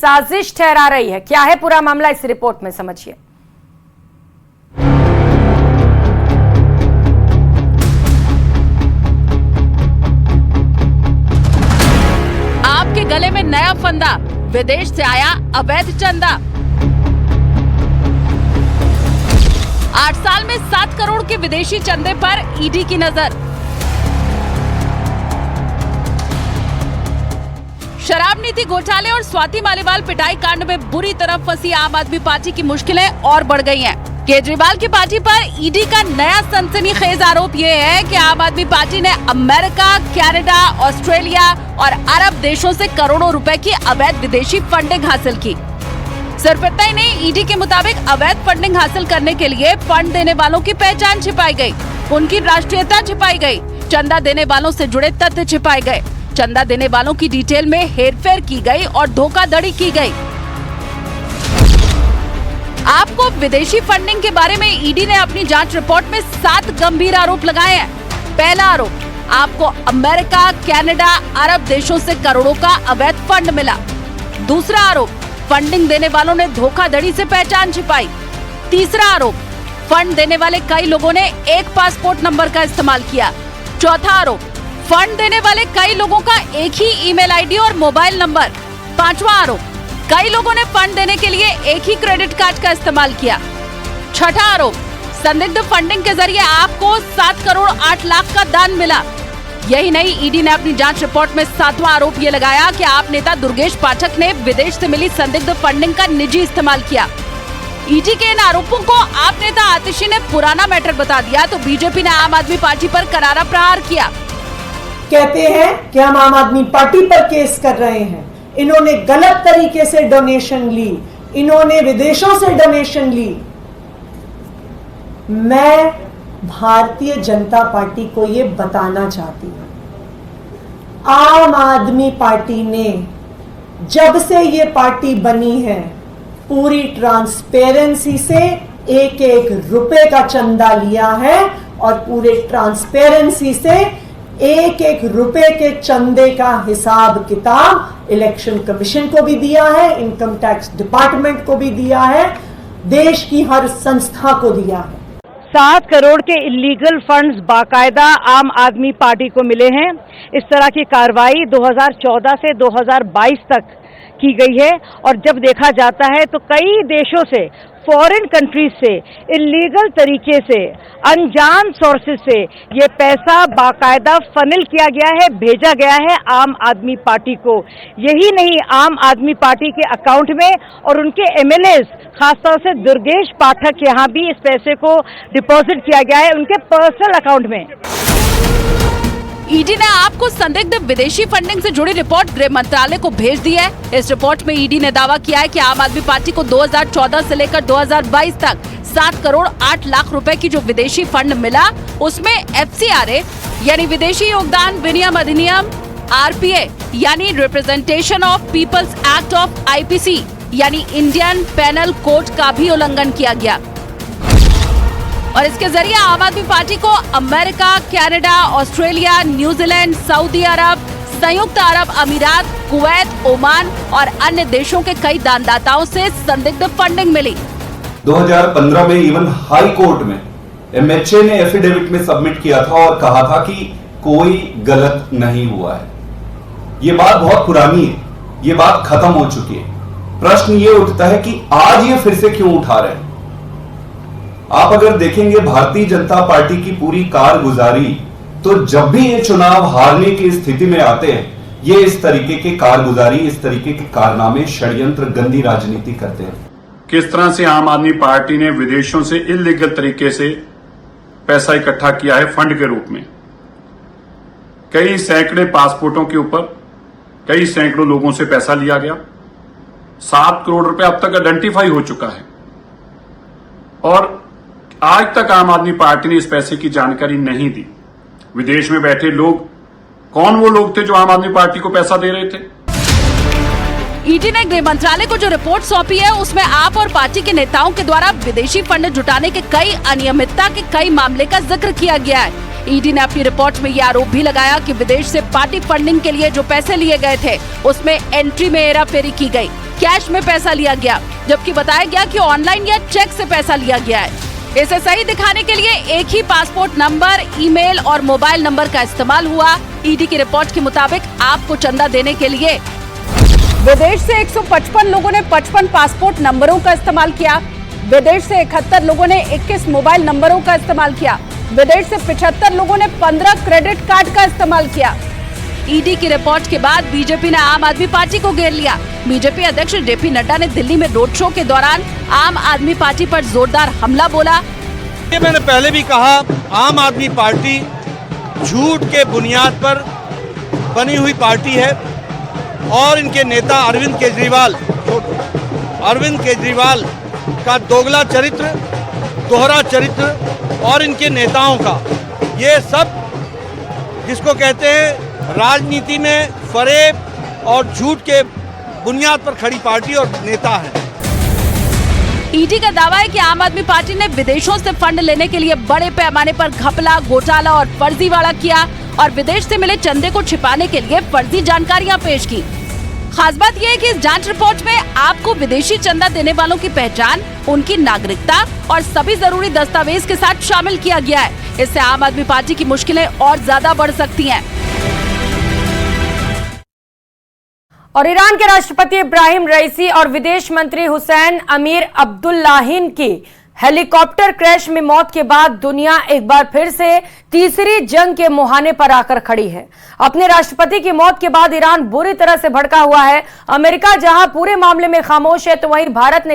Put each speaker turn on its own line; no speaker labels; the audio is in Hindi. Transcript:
साजिश ठहरा रही है। क्या है पूरा मामला, इस रिपोर्ट में समझिए।
आपके गले में नया फंदा, विदेश से आया अवैध चंदा। 8 साल में 7 करोड़ के विदेशी चंदे पर ईडी की नजर। शराब नीति घोटाले और स्वाति मालीवाल पिटाई कांड में बुरी तरह फंसी आम आदमी पार्टी की मुश्किलें और बढ़ गई हैं। केजरीवाल की पार्टी पर ईडी का नया सनसनीखेज आरोप ये है कि आम आदमी पार्टी ने अमेरिका, कनाडा, ऑस्ट्रेलिया और अरब देशों से करोड़ों रुपए की अवैध विदेशी फंडिंग हासिल की। सिर्फ इतना ही नहीं, ईडी के मुताबिक अवैध फंडिंग हासिल करने के लिए फंड देने वालों की पहचान छिपाई गई, उनकी राष्ट्रीयता छिपाई गई, चंदा देने वालों से जुड़े तथ्य छिपाए गए, चंदा देने वालों की डिटेल में हेरफेर की गई और धोखाधड़ी की गई। आपको विदेशी फंडिंग के बारे में ईडी ने अपनी जांच रिपोर्ट में 7 गंभीर आरोप लगाए हैं। पहला आरोप, आपको अमेरिका, कनाडा, अरब देशों से करोड़ों का अवैध फंड मिला। दूसरा आरोप, फंडिंग देने वालों ने धोखाधड़ी से पहचान छिपाई। तीसरा आरोप, फंड देने वाले कई लोगों ने एक पासपोर्ट नंबर का इस्तेमाल किया। चौथा आरोप, फंड देने वाले कई लोगों का एक ही ईमेल आईडी और मोबाइल नंबर। पांचवा आरोप, कई लोगों ने फंड देने के लिए एक ही क्रेडिट कार्ड का इस्तेमाल किया। छठा आरोप, संदिग्ध फंडिंग के जरिए आपको 7 करोड़ 8 लाख का दान मिला। यही नहीं, ईडी ने अपनी जांच रिपोर्ट में 7वां आरोप ये लगाया कि आप नेता दुर्गेश पाठक ने विदेश से मिली संदिग्ध फंडिंग का निजी इस्तेमाल किया। ईडी के इन आरोपों को आप नेता आतिशी ने पुराना मैटर बता दिया तो बीजेपी ने आम आदमी पार्टी पर करारा प्रहार किया।
कहते हैं कि हम आम आदमी पार्टी पर केस कर रहे हैं, इन्होंने गलत तरीके से डोनेशन ली, इन्होंने विदेशों से डोनेशन ली। मैं भारतीय जनता पार्टी को ये बताना चाहती हूं, आम आदमी पार्टी ने जब से ये पार्टी बनी है पूरी ट्रांसपेरेंसी से एक एक रुपए का चंदा लिया है और पूरे ट्रांसपेरेंसी से एक एक रुपए के चंदे का हिसाब किताब इलेक्शन कमीशन को भी दिया है, इनकम टैक्स डिपार्टमेंट को भी दिया है, देश की हर संस्था को दिया है।
7 करोड़ के इलीगल फंड्स बाकायदा आम आदमी पार्टी को मिले हैं। इस तरह की कार्रवाई 2014 से 2022 तक की गई है और जब देखा जाता है तो कई देशों से, फॉरेन कंट्रीज से इलीगल तरीके से, अनजान सोर्सेज से ये पैसा बाकायदा फनल किया गया है, भेजा गया है आम आदमी पार्टी को। यही नहीं, आम आदमी पार्टी के अकाउंट में और उनके एमएलएज, खासतौर से दुर्गेश पाठक, यहाँ भी इस पैसे को डिपॉजिट किया गया है उनके पर्सनल अकाउंट में।
ईडी ने आपको संदिग्ध विदेशी फंडिंग से जुड़ी रिपोर्ट गृह मंत्रालय को भेज दी है। इस रिपोर्ट में ईडी ने दावा किया है कि आम आदमी पार्टी को 2014 से लेकर 2022 तक 7 करोड़ 8 लाख रुपए की जो विदेशी फंड मिला, उसमें FCRA यानी विदेशी योगदान विनिमय अधिनियम, RPA यानी representation of peoples act of IPC यानी इंडियन पेनल कोड का भी उल्लंघन किया गया और इसके जरिए आम आदमी पार्टी को अमेरिका, कनाडा, ऑस्ट्रेलिया, न्यूजीलैंड, सऊदी अरब, संयुक्त अरब अमीरात, कुवैत, ओमान और अन्य देशों के कई दानदाताओं से संदिग्ध फंडिंग मिली।
2015 में इवन हाई कोर्ट में MHA ने एफिडेविट में सबमिट किया था और कहा था कि कोई गलत नहीं हुआ है। ये बात बहुत पुरानी है, ये बात खत्म हो चुकी है। प्रश्न ये उठता है कि आज ये फिर से क्यों उठा रहे हैं। आप अगर देखेंगे भारतीय जनता पार्टी की पूरी कारगुजारी, तो जब भी ये चुनाव हारने की स्थिति में आते हैं, ये इस तरीके के कारगुजारी, इस तरीके के कारनामे, षड्यंत्र, गंदी राजनीति करते हैं।
किस तरह से आम आदमी पार्टी ने विदेशों से इलीगल तरीके से पैसा इकट्ठा किया है फंड के रूप में। कई सैकड़े पासपोर्टों के ऊपर कई सैकड़ों लोगों से पैसा लिया गया। 7 करोड़ रुपए अब तक आइडेंटिफाई हो चुका है और आज तक आम आदमी पार्टी ने इस पैसे की जानकारी नहीं दी। विदेश में बैठे लोग, कौन वो लोग थे जो आम आदमी पार्टी को पैसा दे रहे थे?
ईडी ने गृह मंत्रालय को जो रिपोर्ट सौंपी है, उसमें आप और पार्टी के नेताओं के द्वारा विदेशी फंड जुटाने के कई अनियमितता के कई मामले का जिक्र किया गया है। ईडी ने अपनी रिपोर्ट में यह आरोप भी लगाया कि विदेश से पार्टी फंडिंग के लिए जो पैसे लिए गए थे, उसमें एंट्री में हेराफेरी की गई। कैश में पैसा लिया गया, जबकि बताया गया कि ऑनलाइन या चेक से पैसा लिया गया है। इसे सही दिखाने के लिए एक ही पासपोर्ट नंबर, ईमेल और मोबाइल नंबर का इस्तेमाल हुआ। ईडी की रिपोर्ट के मुताबिक आपको चंदा देने के लिए विदेश से 155 लोगों ने 55 पासपोर्ट नंबरों का इस्तेमाल किया। विदेश से 71 लोगों ने 21 मोबाइल नंबरों का इस्तेमाल किया। विदेश से 75 लोगों ने 15 क्रेडिट कार्ड का इस्तेमाल किया। ईडी की रिपोर्ट के बाद बीजेपी ने आम आदमी पार्टी को घेर लिया। बीजेपी अध्यक्ष जेपी नड्डा ने दिल्ली में रोड शो के दौरान आम आदमी पार्टी पर जोरदार हमला बोला।
ये मैंने पहले भी कहा, आम आदमी पार्टी झूठ के बुनियाद पर बनी हुई पार्टी है और इनके नेता अरविंद केजरीवाल का दोगला चरित्र, दोहरा चरित्र और इनके नेताओं का ये सब जिसको कहते हैं राजनीति में फरेब और झूठ के बुनियाद पर खड़ी पार्टी और नेता है।
ईडी का दावा है कि आम आदमी पार्टी ने विदेशों से फंड लेने के लिए बड़े पैमाने पर घपला, घोटाला और फर्जीवाड़ा किया और विदेश से मिले चंदे को छिपाने के लिए फर्जी जानकारियां पेश की। खास बात यह है कि इस जांच रिपोर्ट में आपको विदेशी चंदा देने वालों की पहचान, उनकी नागरिकता और सभी जरूरी दस्तावेज के साथ शामिल किया गया है। इससे आम आदमी पार्टी की मुश्किलें और ज्यादा बढ़ सकती हैं।
और ईरान के राष्ट्रपति इब्राहिम रईसी और विदेश मंत्री हुसैन अमीर अब्दुल्लाहिन की हेलीकॉप्टर क्रैश में मौत के बाद दुनिया एक बार फिर से तीसरी जंग के मुहाने पर आकर खड़ी है। अपने राष्ट्रपति की मौत के बाद ईरान बुरी तरह से भड़का हुआ है। अमेरिका जहां पूरे मामले में खामोश है, तो वहीं भारत ने